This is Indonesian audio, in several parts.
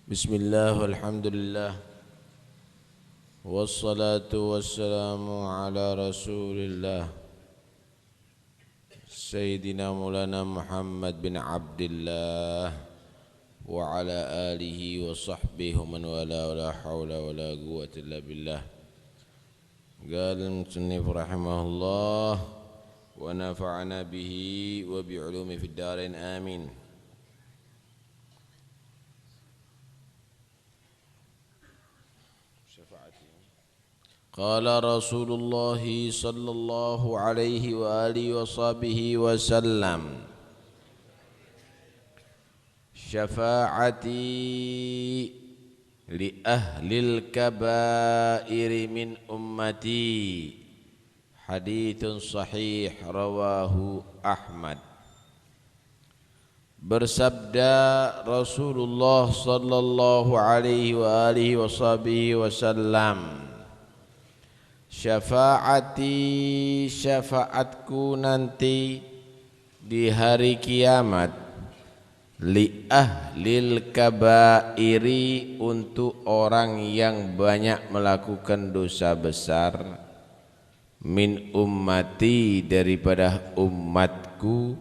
Bismillah walhamdulillah wassalatu wassalamu ala rasulillah Sayyidina Maulana Muhammad bin Abdillah wa ala alihi wa sahbihi wa man wala wa la hawla wa la quwwata illa billah. Qala al-musannif rahimahullah wa nafa'ana bihi wa bi'ulumi fid darain amin. Qala Rasulullah sallallahu alaihi wa alihi wa sahbihi wa sallam, syafa'ati li ahlil kabairi min ummati, hadithun sahih rawahu Ahmad. Bersabda Rasulullah sallallahu alaihi wa alihi wa sahbihi wa sallam, syafaati, syafaatku nanti di hari kiamat, li ahlil kabairi, untuk orang yang banyak melakukan dosa besar, min ummati, daripada umatku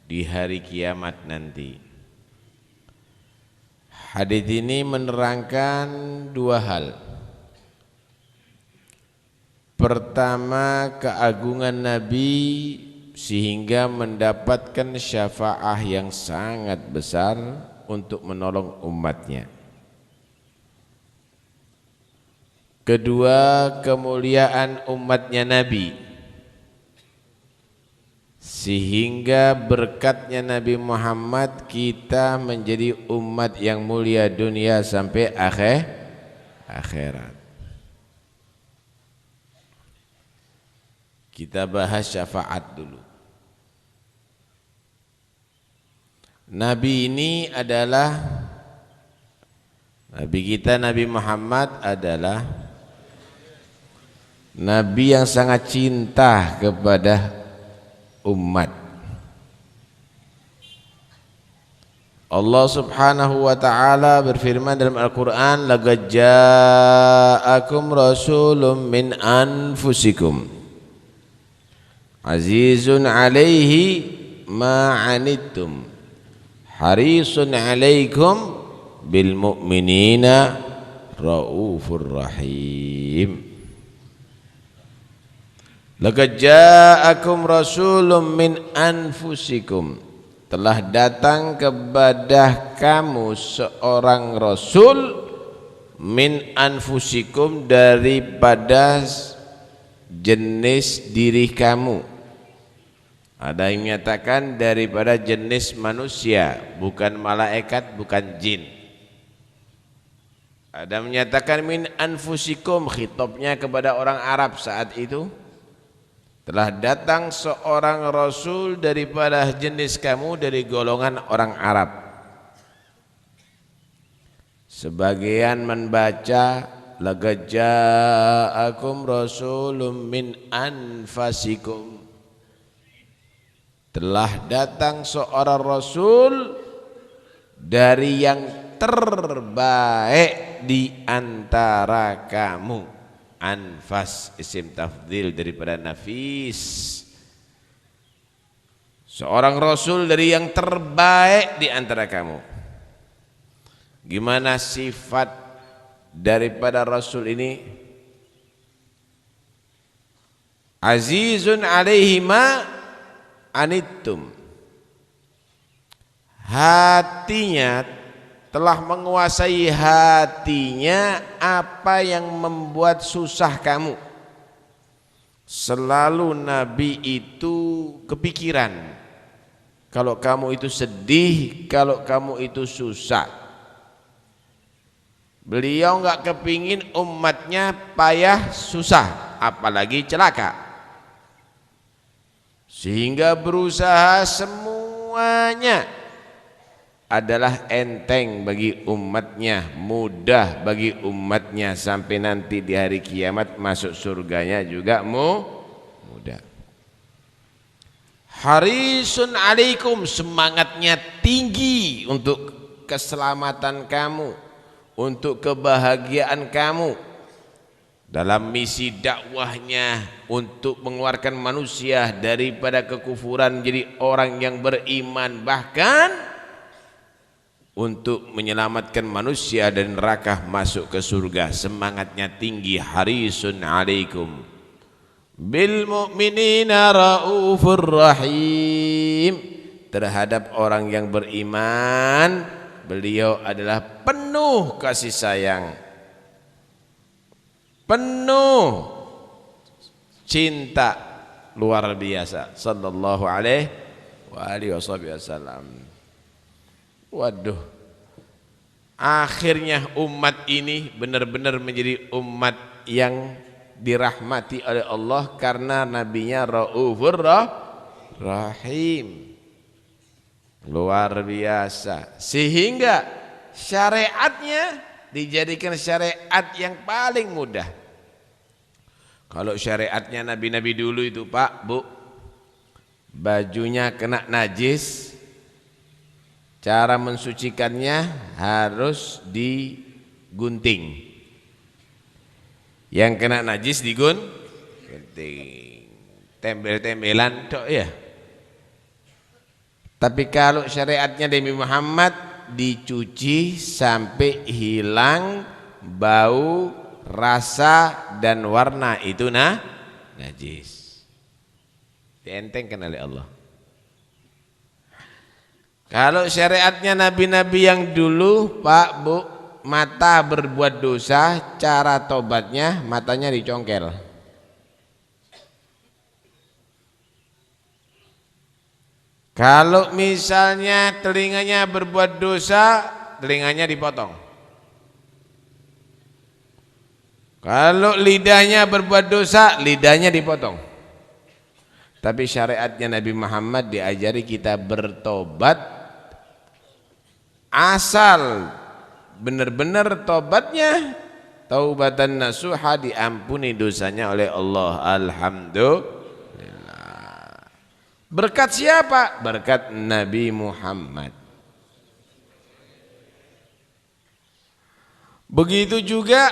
di hari kiamat nanti. Hadis ini menerangkan dua hal. Pertama, keagungan Nabi sehingga mendapatkan syafaah yang sangat besar untuk menolong umatnya. Kedua, kemuliaan umatnya Nabi sehingga berkatnya Nabi Muhammad kita menjadi umat yang mulia dunia sampai akhirat. Kita bahas syafaat dulu. Nabi ini adalah, Nabi kita Nabi Muhammad adalah Nabi yang sangat cinta kepada umat. Allah subhanahu wa ta'ala berfirman dalam Al-Quran, laqad ja'akum rasulun min anfusikum azizun alaihi ma'anittum harisun alaikum bil mu'minina raufur rahim. Laqad ja'akum rasulun min anfusikum, telah datang kepada kamu seorang rasul, min anfusikum, daripada jenis diri kamu. Ada yang menyatakan daripada jenis manusia, bukan malaikat, bukan jin. Ada yang menyatakan min anfusikum, khitabnya kepada orang Arab saat itu. Telah datang seorang rasul daripada jenis kamu, dari golongan orang Arab. Sebagian membaca laqad ja'akum rasulun min anfusikum, telah datang seorang rasul dari yang terbaik di antara kamu. Anfas isim tafdhil daripada nafis. seorang rasul dari yang terbaik di antara kamu. Gimana sifat daripada rasul ini? Azizun alaihi ma anittum, hatinya telah menguasai hatinya apa yang membuat susah kamu. Selalu Nabi itu kepikiran kalau kamu itu sedih, kalau kamu itu susah. Beliau enggak kepingin umatnya payah susah, apalagi celaka. Sehingga berusaha semuanya adalah enteng bagi umatnya, mudah bagi umatnya, sampai nanti di hari kiamat masuk surganya juga mudah. Harisun alaikum, semangatnya tinggi untuk keselamatan kamu, untuk kebahagiaan kamu. Dalam misi dakwahnya untuk mengeluarkan manusia daripada kekufuran jadi orang yang beriman, bahkan untuk menyelamatkan manusia dari neraka masuk ke surga. Semangatnya tinggi. Harisun alaikum bil mu'minina raufur rahim, terhadap orang yang beriman beliau adalah penuh kasih sayang, penuh cinta luar biasa sallallahu alaihi wasallam. Waduh, akhirnya umat ini benar-benar menjadi umat yang dirahmati oleh Allah karena nabinya Raufur Rahim. Luar biasa, sehingga syariatnya dijadikan syariat yang paling mudah. Kalau syariatnya nabi-nabi dulu itu Pak, Bu, bajunya kena najis, cara mensucikannya harus digunting. Yang kena najis digunting, tembel-tembelan tok ya. Tapi kalau syariatnya Nabi Muhammad dicuci sampai hilang bau, rasa dan warna itu najis. Dientengkan oleh Allah. Kalau syariatnya nabi-nabi yang dulu Pak, Bu, mata berbuat dosa, cara tobatnya matanya dicongkel. Kalau misalnya telinganya berbuat dosa, telinganya dipotong. Kalau lidahnya berbuat dosa, lidahnya dipotong. Tapi syariatnya Nabi Muhammad diajari kita bertobat, asal benar-benar tobatnya taubatan nasuha, diampuni dosanya oleh Allah. Alhamdulillah. Berkat siapa? Berkat Nabi Muhammad. Begitu juga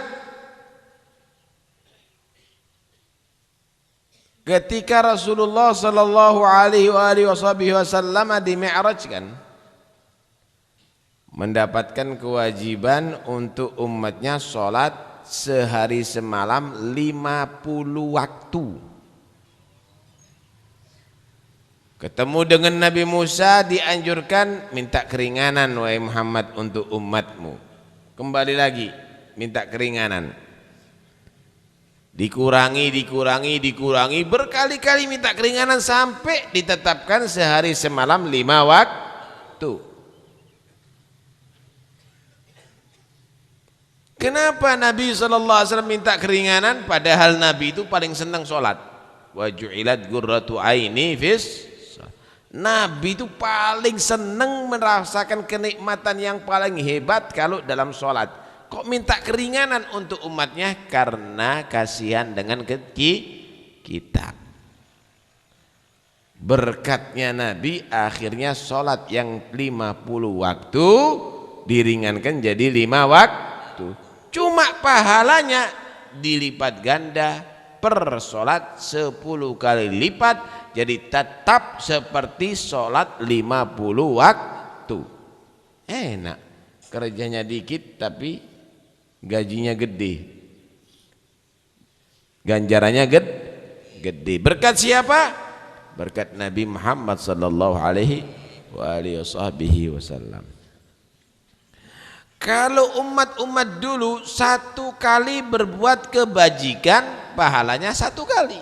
ketika Rasulullah sallallahu alaihi wasallam di-mi'rajkan, mendapatkan kewajiban untuk umatnya sholat sehari semalam 50 waktu. Ketemu dengan Nabi Musa, dianjurkan minta keringanan wahai Muhammad untuk umatmu. Kembali lagi minta keringanan. Dikurangi, berkali-kali minta keringanan sampai ditetapkan sehari semalam 5 waktu. Kenapa Nabi SAW minta keringanan padahal Nabi itu paling senang sholat? Wa ju'ilat gurratu aini fis. Nabi itu paling senang merasakan kenikmatan yang paling hebat kalau dalam sholat. Kok minta keringanan untuk umatnya? Karena kasihan dengan kita. Berkatnya Nabi akhirnya sholat yang 50 waktu diringankan jadi 5 waktu. Cuma pahalanya dilipat ganda, per sholat 10 kali lipat, jadi tetap seperti sholat 50 waktu. Enak, kerjanya dikit tapi gajinya gede, ganjarannya gede. Berkat siapa? Berkat Nabi Muhammad sallallahu alaihi wasallam. Kalau umat-umat dulu satu kali berbuat kebajikan, pahalanya satu kali.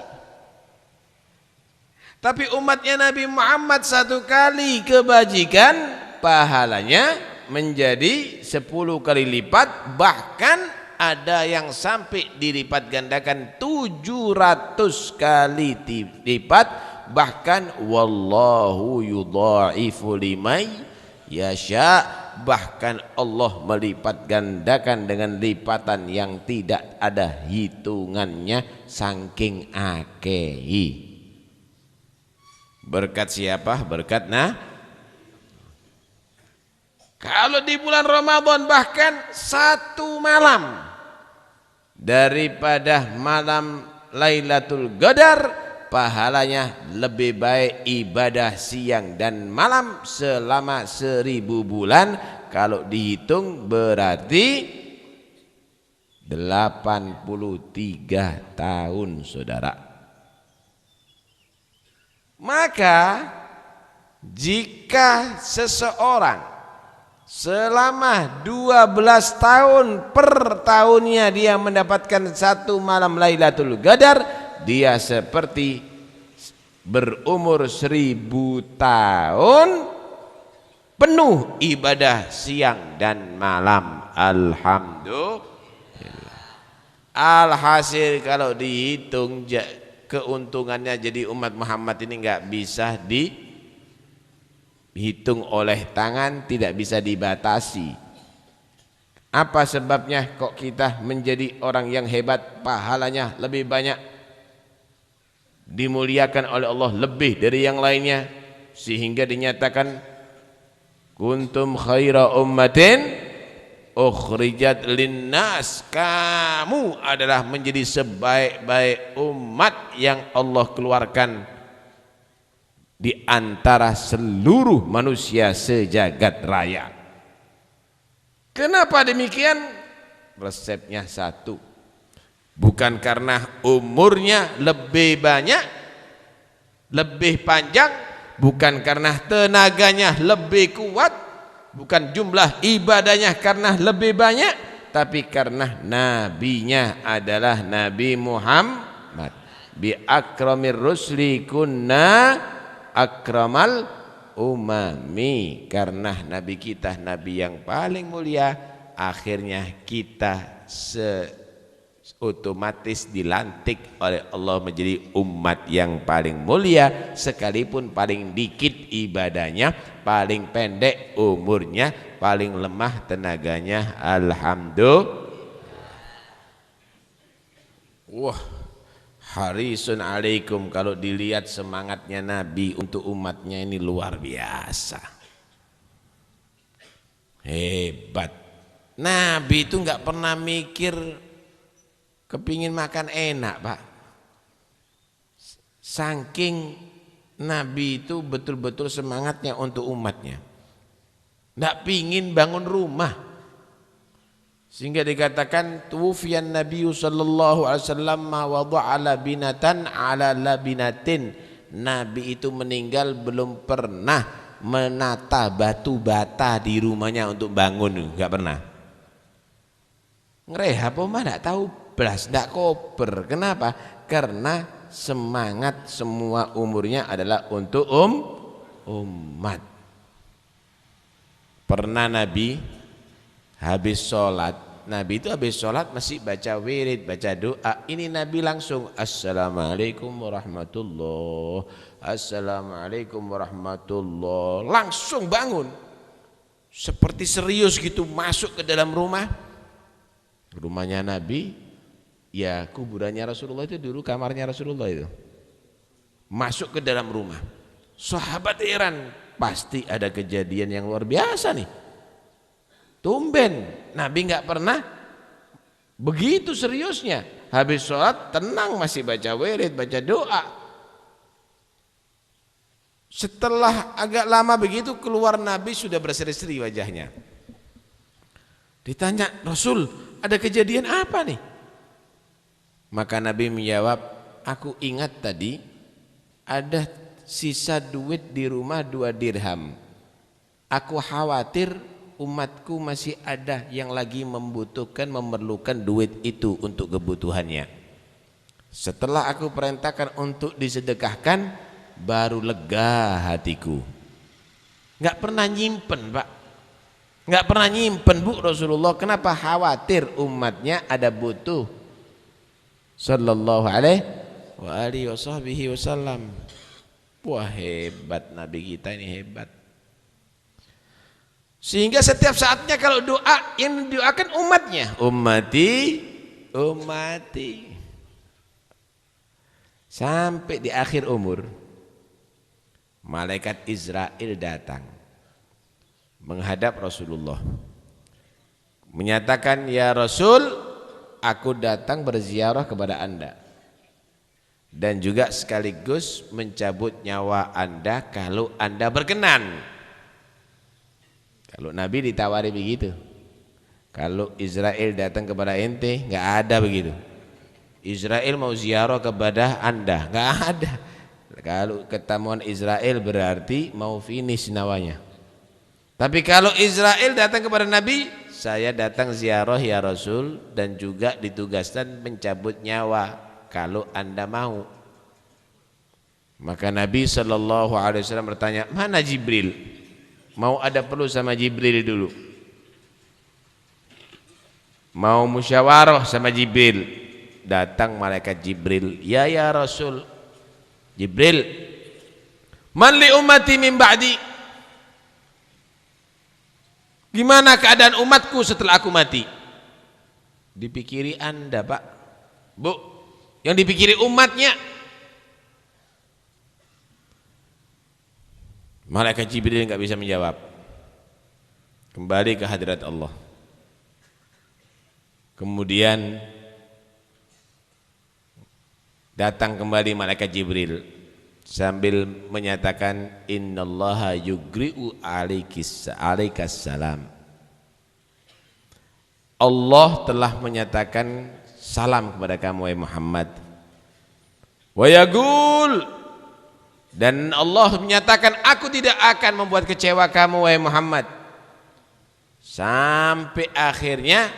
Tapi umatnya Nabi Muhammad satu kali kebajikan, pahalanya menjadi 10 kali lipat. Bahkan ada yang sampai dilipat gandakan 700 kali lipat. Bahkan wallahu yudha'ifu liman yasha'. Bahkan Allah melipat gandakan dengan lipatan yang tidak ada hitungannya, saking akehi. Berkat siapa? Berkat kalau di bulan Ramadan bahkan satu malam daripada malam Lailatul Qadar, pahalanya lebih baik ibadah siang dan malam selama 1000 bulan. Kalau dihitung berarti 83 tahun, saudara. Maka jika seseorang selama 12 tahun per tahunnya dia mendapatkan satu malam Lailatul Qadar, dia seperti berumur 1000 tahun penuh ibadah siang dan malam. Alhamdulillah. Alhasil kalau dihitung keuntungannya jadi umat Muhammad ini nggak bisa dihitung oleh tangan, tidak bisa dibatasi. Apa sebabnya kok kita menjadi orang yang hebat, pahalanya lebih banyak, dimuliakan oleh Allah lebih dari yang lainnya, sehingga dinyatakan kuntum khaira ummatin ukhrijat linnas, kamu adalah menjadi sebaik-baik umat yang Allah keluarkan di antara seluruh manusia sejagat raya. Kenapa demikian? Resepnya satu, bukan karena umurnya lebih banyak, lebih panjang, bukan karena tenaganya lebih kuat, bukan jumlah ibadahnya karena lebih banyak, tapi karena nabinya adalah Nabi Muhammad. Bi akramir rusli kunna akramal umami. Karena nabi kita nabi yang paling mulia, akhirnya kita otomatis dilantik oleh Allah menjadi umat yang paling mulia, sekalipun paling dikit ibadahnya, paling pendek umurnya, paling lemah tenaganya. Alhamdulillah. Wah, harisun alaikum. Kalau dilihat semangatnya Nabi untuk umatnya ini luar biasa, hebat. Nabi itu nggak pernah mikir kepingin makan enak, Pak. Saking Nabi itu betul-betul semangatnya untuk umatnya, nggak pingin bangun rumah, sehingga dikatakan tuwfiyan Nabi sallallahu alaihi wasallam ma wada'a labinatan ala labinatin. Nabi itu meninggal belum pernah menata batu bata di rumahnya untuk bangun, nggak pernah. Ngereh apa mah nggak tahu belas, nggak koper. Kenapa? Karena semangat semua umurnya adalah untuk umat. Pernah Nabi habis sholat, Nabi itu habis sholat masih baca wirid, baca doa. Ini Nabi langsung assalamualaikum warahmatullah, assalamualaikum warahmatullah, langsung bangun seperti serius gitu, masuk ke dalam rumahnya Nabi. Ya kuburannya Rasulullah itu dulu, kamarnya Rasulullah itu, masuk ke dalam rumah. Sahabat heran, pasti ada kejadian yang luar biasa nih. Tumben Nabi nggak pernah begitu seriusnya habis sholat tenang masih baca wirid, baca doa. Setelah agak lama begitu keluar Nabi sudah berseri-seri wajahnya. Ditanya, Rasul ada kejadian apa nih? Maka Nabi menjawab, aku ingat tadi ada sisa duit di rumah 2 dirham. Aku khawatir umatku masih ada yang lagi membutuhkan, memerlukan duit itu untuk kebutuhannya. Setelah aku perintahkan untuk disedekahkan, baru lega hatiku. Enggak pernah nyimpen, Pak. Enggak pernah nyimpen, Bu, Rasulullah. Kenapa? Khawatir umatnya ada butuh. Sallallahu alaihi wasallam. Wah, hebat Nabi kita ini, hebat. Sehingga setiap saatnya kalau doa yang didoakan umatnya, ummati. Sampai di akhir umur malaikat Israel datang menghadap Rasulullah, menyatakan, ya Rasul, aku datang berziarah kepada Anda dan juga sekaligus mencabut nyawa Anda kalau Anda berkenan. Kalau Nabi ditawari begitu, kalau Israel datang kepada ente, nggak ada begitu. Israel mau ziarah kepada Anda, nggak ada. Kalau ketemuan Israel berarti mau finish nyawanya. Tapi kalau Israel datang kepada Nabi, saya datang ziarah ya Rasul dan juga ditugaskan mencabut nyawa kalau Anda mau. Maka Nabi SAW bertanya, mana Jibril? Mau ada perlu sama Jibril dulu. Mau musyawarah sama Jibril. Datang malaikat Jibril, ya Rasul. Jibril, man li ummati min ba'di? Gimana keadaan umatku setelah aku mati? Dipikiri Anda, Pak, Bu, yang dipikiri umatnya. Malaikat Jibril enggak bisa menjawab. Kembali ke hadirat Allah. Kemudian datang kembali malaikat Jibril sambil menyatakan, innallaha yugri'u alaikas salam. Allah telah menyatakan salam kepada kamu wahai Muhammad. Wa yaqul, dan Allah menyatakan, aku tidak akan membuat kecewa kamu wahai Muhammad. Sampai akhirnya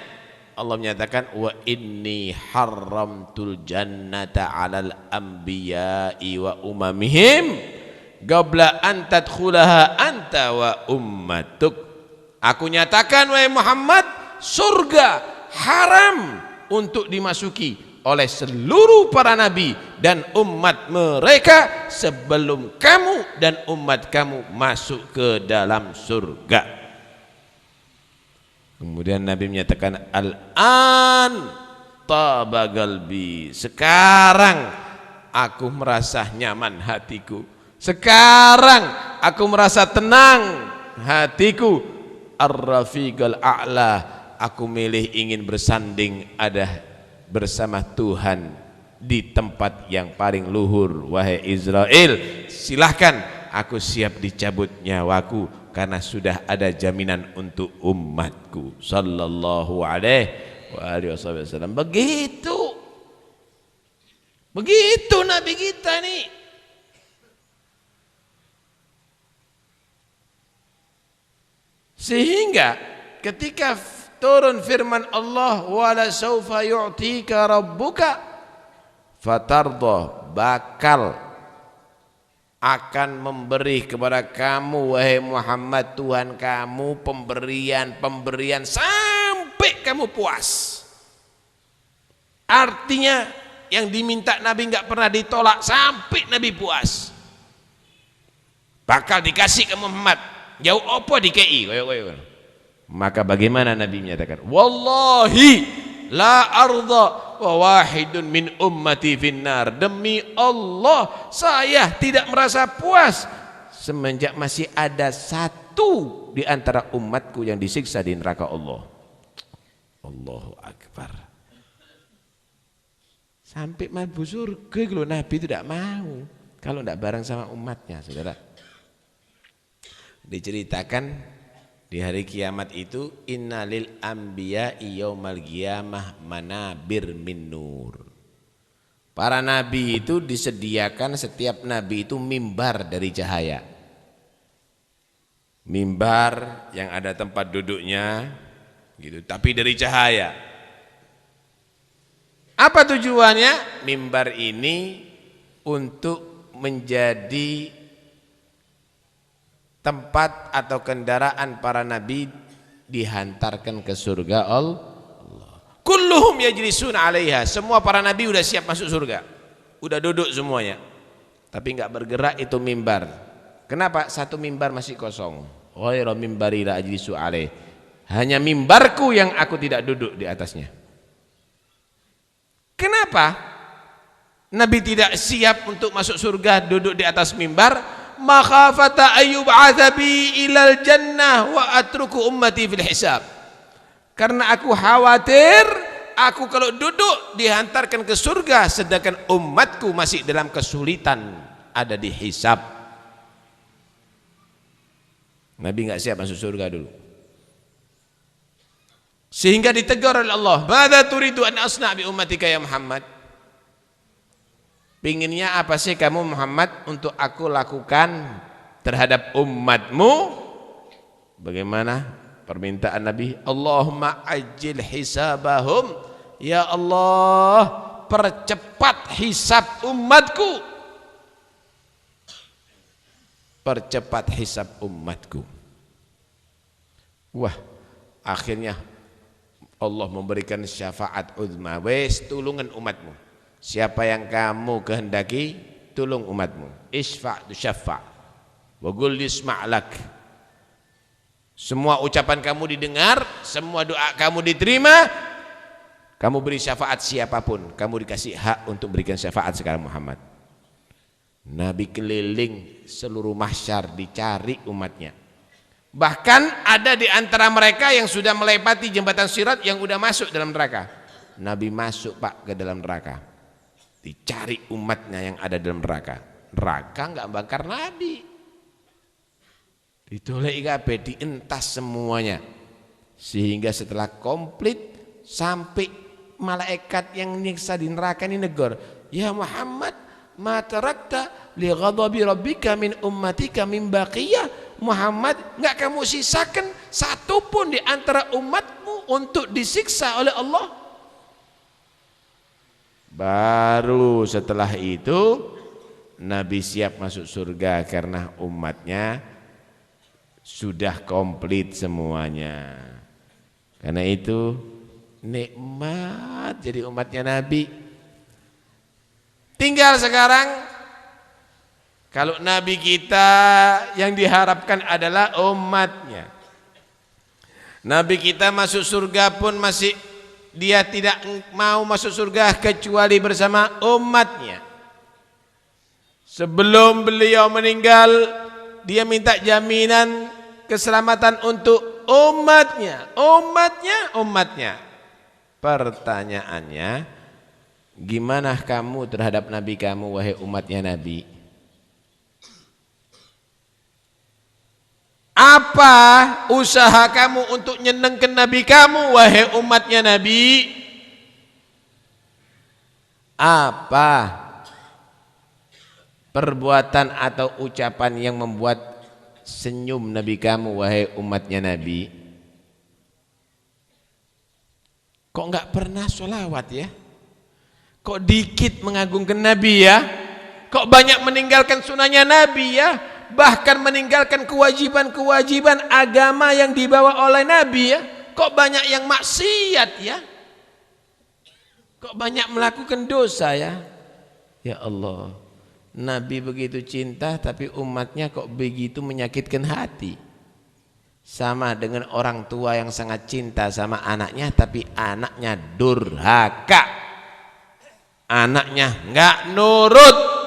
Allah menyatakan, wa inni haramtul jannata 'alal anbiya'i wa umamihim qabla an tadkhulaha anta wa ummatuk. Aku nyatakan wahai Muhammad, surga haram untuk dimasuki oleh seluruh para nabi dan umat mereka sebelum kamu dan umat kamu masuk ke dalam surga. Kemudian Nabi menyatakan, al-an taba galbi, sekarang aku merasa nyaman hatiku, sekarang aku merasa tenang hatiku. Ar-rafiqal a'la, aku milih ingin bersanding ada bersama Tuhan di tempat yang paling luhur. Wahai Israel, silahkan, aku siap dicabut nyawaku karena sudah ada jaminan untuk umatku. Sallallahu alaihi wasallam. Begitu Nabi kita nih. Sehingga ketika turun firman Allah, wala saufa yu'tika rabbuka fatardah, bakal akan memberi kepada kamu wahai Muhammad Tuhan kamu pemberian sampai kamu puas. Artinya yang diminta Nabi enggak pernah ditolak sampai Nabi puas. Bakal dikasih ke Muhammad. Jauh apa dikei? Maka bagaimana Nabi menyatakan, wallahi la arda wa wahidun min ummati finnar, demi Allah saya tidak merasa puas semenjak masih ada satu di antara umatku yang disiksa di neraka Allah. Allahu Akbar. Sampai mlebu surga kalau Nabi itu tidak mau kalau tidak bareng sama umatnya, saudara. Diceritakan di hari kiamat itu innalil anbiya'i yaumal qiyamah manabir min nur. Para nabi itu disediakan setiap nabi itu mimbar dari cahaya. Mimbar yang ada tempat duduknya gitu, tapi dari cahaya. Apa tujuannya? Mimbar ini untuk menjadi tempat atau kendaraan para nabi dihantarkan ke surga Allah. Kulluhum yajlisun 'alaiha. Semua para nabi udah siap masuk surga. Udah duduk semuanya. Tapi enggak bergerak itu mimbar. Kenapa? Satu mimbar masih kosong. Ghairu mimbari la ajlisu 'alaih. Hanya mimbarku yang aku tidak duduk di atasnya. Kenapa Nabi tidak siap untuk masuk surga duduk di atas mimbar? Makhafata ayyub'atsa bi ilal jannah wa atruku ummati fil hisab. Karena aku khawatir aku kalau duduk dihantarkan ke surga sedangkan umatku masih dalam kesulitan ada di hisab. Nabi enggak siap masuk surga dulu. Sehingga ditegur oleh Allah, "Madza turidu an asna' bi ummatika ya Muhammad?" Pinginnya apa sih kamu Muhammad untuk aku lakukan terhadap umatmu? Bagaimana permintaan Nabi? Allahumma ajil hisabahum. Ya Allah, percepat hisab umatku. Percepat hisab umatku. Wah, akhirnya Allah memberikan syafaat uzma. Wes tulungan umatmu. Siapa yang kamu kehendaki, tolong umatmu. Isfa' tu syafa'. Wa qul yusma'lak. Semua ucapan kamu didengar, semua doa kamu diterima. Kamu beri syafaat siapapun, kamu dikasih hak untuk berikan syafaat sekarang Muhammad. Nabi keliling seluruh mahsyar dicari umatnya. Bahkan ada di antara mereka yang sudah melewati jembatan Sirat yang sudah masuk dalam neraka. Nabi masuk Pak ke dalam neraka. Dicari umatnya yang ada dalam neraka. Neraka enggak bakar Nabi. Ditolak kabeh, dientas semuanya. Sehingga setelah komplit sampai malaikat yang nyiksa di neraka ini negur, "Ya Muhammad, ma tarakta li ghadabi rabbika min ummatika min baqiyah." Muhammad, enggak kamu sisakan satu pun di antara umatmu untuk disiksa oleh Allah. Baru setelah itu Nabi siap masuk surga karena umatnya sudah komplit semuanya. Karena itu nikmat jadi umatnya Nabi. Tinggal sekarang kalau Nabi kita yang diharapkan adalah umatnya. Nabi kita masuk surga pun masih dia tidak mau masuk surga kecuali bersama umatnya. Sebelum beliau meninggal, dia minta jaminan keselamatan untuk umatnya. Umatnya. Pertanyaannya, gimana kamu terhadap Nabi kamu wahai umatnya Nabi? Apa usaha kamu untuk nyenengkan Nabi kamu wahai umatnya Nabi? Apa perbuatan atau ucapan yang membuat senyum Nabi kamu wahai umatnya Nabi? Kok enggak pernah sholawat ya? Kok dikit mengagungkan Nabi ya? Kok banyak meninggalkan sunnahnya Nabi ya? Bahkan meninggalkan kewajiban-kewajiban agama yang dibawa oleh Nabi ya. Kok banyak yang maksiat ya? Kok banyak melakukan dosa ya? Ya Allah, Nabi begitu cinta tapi umatnya kok begitu menyakitkan hati. Sama dengan orang tua yang sangat cinta sama anaknya tapi anaknya durhaka. Anaknya enggak nurut.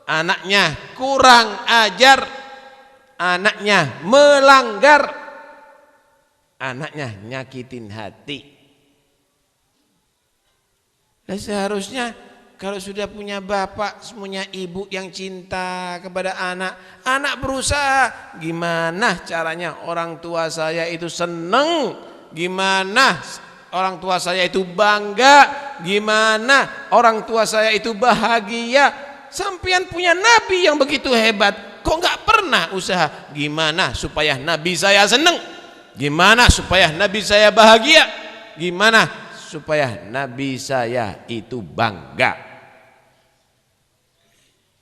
Anaknya kurang ajar, anaknya melanggar, anaknya nyakitin hati. Dan seharusnya kalau sudah punya bapak, punya ibu yang cinta kepada anak, anak berusaha gimana caranya orang tua saya itu seneng, gimana orang tua saya itu bangga, gimana orang tua saya itu bahagia. Sampean punya nabi yang begitu hebat, kok nggak pernah usaha gimana supaya nabi saya seneng, gimana supaya nabi saya bahagia, gimana supaya nabi saya itu bangga.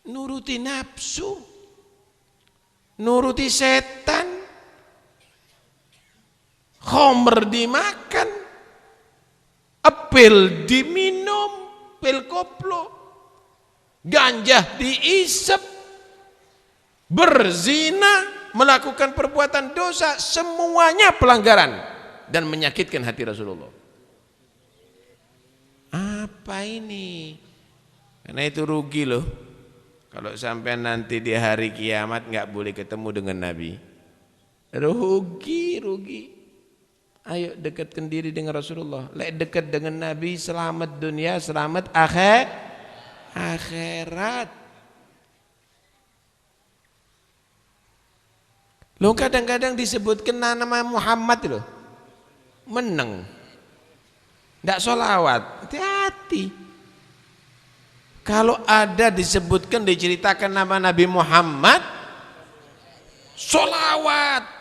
Nuruti nafsu, nuruti setan, khomer dimakan, pil diminum, pil koplo, ganja diisep, berzina, melakukan perbuatan dosa, semuanya pelanggaran dan menyakitkan hati Rasulullah. Apa ini? Karena itu rugi loh kalau sampai nanti di hari kiamat nggak boleh ketemu dengan Nabi. Rugi. Ayo dekatkan diri dengan Rasulullah. Lek dekat dengan Nabi, selamat dunia, selamat akhirat. Loh kadang-kadang disebutkan nama Muhammad loh, meneng, tidak sholawat, hati-hati. Kalau ada disebutkan, diceritakan nama Nabi Muhammad, sholawat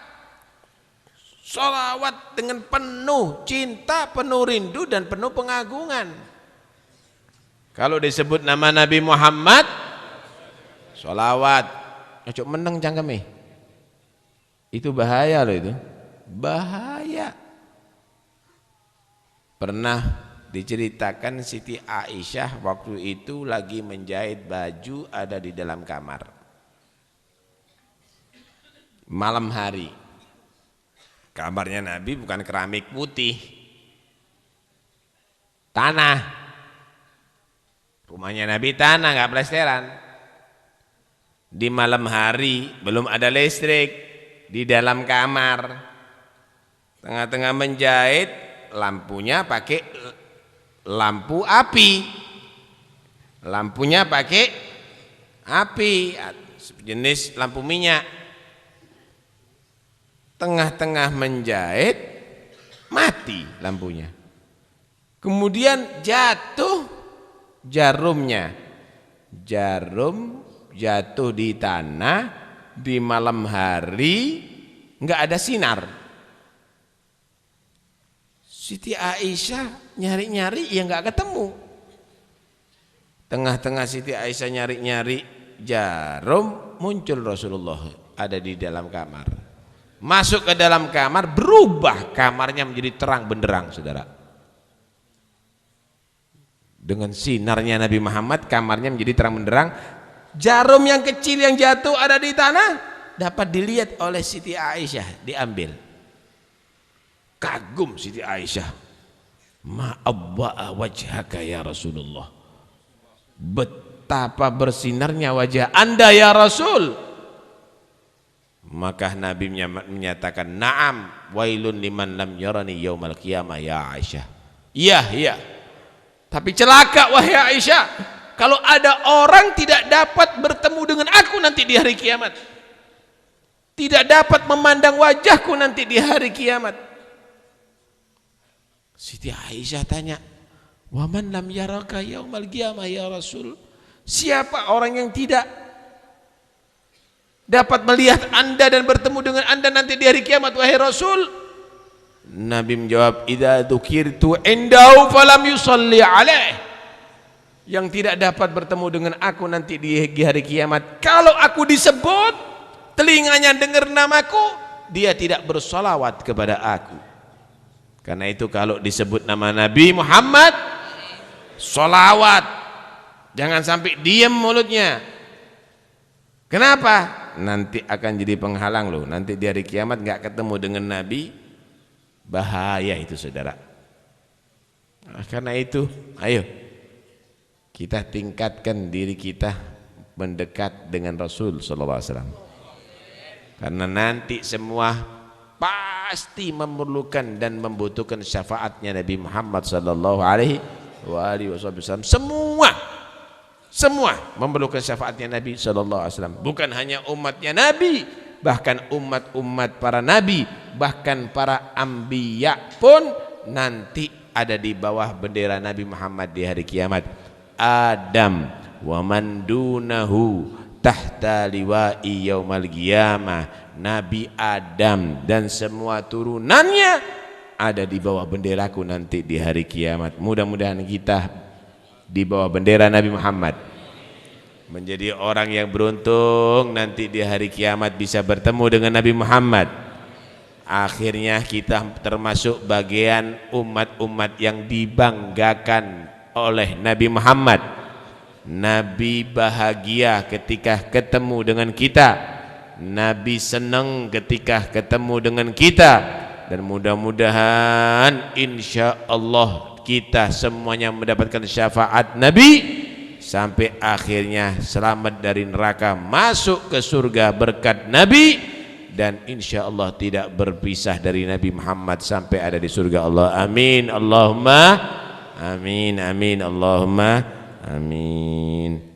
dengan penuh cinta, penuh rindu dan penuh pengagungan. Kalau disebut nama Nabi Muhammad, sholawat, cocok meneng cangkeme. Itu bahaya loh, itu bahaya. Pernah diceritakan Siti Aisyah waktu itu lagi menjahit baju ada di dalam kamar malam hari. Kamarnya Nabi bukan keramik putih, tanah. Rumahnya Nabi tanah, nggak plesteran. Di malam hari belum ada listrik, di dalam kamar, tengah-tengah menjahit, lampunya pakai lampu api, lampunya pakai api, jenis lampu minyak. Tengah-tengah menjahit, mati lampunya. Kemudian jatuh jarumnya, jarum jatuh di tanah di malam hari, nggak ada sinar. Siti Aisyah nyari-nyari ya nggak ketemu. Tengah-tengah Siti Aisyah nyari-nyari jarum, muncul Rasulullah ada di dalam kamar. Masuk ke dalam kamar, berubah kamarnya menjadi terang benderang, saudara. Dengan sinarnya Nabi Muhammad, kamarnya menjadi terang benderang. Jarum yang kecil yang jatuh ada di tanah dapat dilihat oleh Siti Aisyah, diambil. Kagum Siti Aisyah. Ma'abba'a wajhaka ya Rasulullah. Betapa bersinarnya wajah Anda ya Rasul. Maka Nabi menyatakan, na'am wailun liman lam yarani yaumal qiyamah ya Aisyah. Iya. Tapi celaka wahai Aisyah, kalau ada orang tidak dapat bertemu dengan aku nanti di hari kiamat, tidak dapat memandang wajahku nanti di hari kiamat. Siti Aisyah tanya, wa man lam yaraka yaumal qiyamah ya Rasul? Siapa orang yang tidak dapat melihat Anda dan bertemu dengan Anda nanti di hari kiamat wahai Rasul? Nabi menjawab, idza dzukirtu indahu falam yusalli alaih. Yang tidak dapat bertemu dengan aku nanti di hari kiamat, kalau aku disebut, telinganya dengar namaku, dia tidak bersolawat kepada aku. Karena itu kalau disebut nama Nabi Muhammad, solawat, jangan sampai diam mulutnya. Kenapa? Nanti akan jadi penghalang loh. Nanti di hari kiamat nggak ketemu dengan Nabi, bahaya itu saudara. Karena itu, ayo kita tingkatkan diri kita mendekat dengan Rasul Sallallahu Alaihi Wasallam. Karena nanti semua pasti memerlukan dan membutuhkan syafaatnya Nabi Muhammad Sallallahu Alaihi wa alihi wasallam. Semua memerlukan syafaatnya Nabi sallallahu alaihi wasallam. Bukan hanya umatnya Nabi, bahkan umat-umat para nabi, bahkan para anbiya pun nanti ada di bawah bendera Nabi Muhammad di hari kiamat. Adam wa man dunahu tahta liwa'i yaumal qiyamah. Nabi Adam dan semua turunannya ada di bawah benderaku nanti di hari kiamat. Mudah-mudahan kita di bawah bendera Nabi Muhammad, menjadi orang yang beruntung nanti di hari kiamat bisa bertemu dengan Nabi Muhammad. Akhirnya kita termasuk bagian umat-umat yang dibanggakan oleh Nabi Muhammad. Nabi bahagia ketika ketemu dengan kita, Nabi senang ketika ketemu dengan kita, dan mudah-mudahan insya Allah kita semuanya mendapatkan syafaat Nabi sampai akhirnya selamat dari neraka, masuk ke surga berkat Nabi, dan insya Allah tidak berpisah dari Nabi Muhammad sampai ada di surga Allah. Amin Allahumma amin, amin Allahumma amin.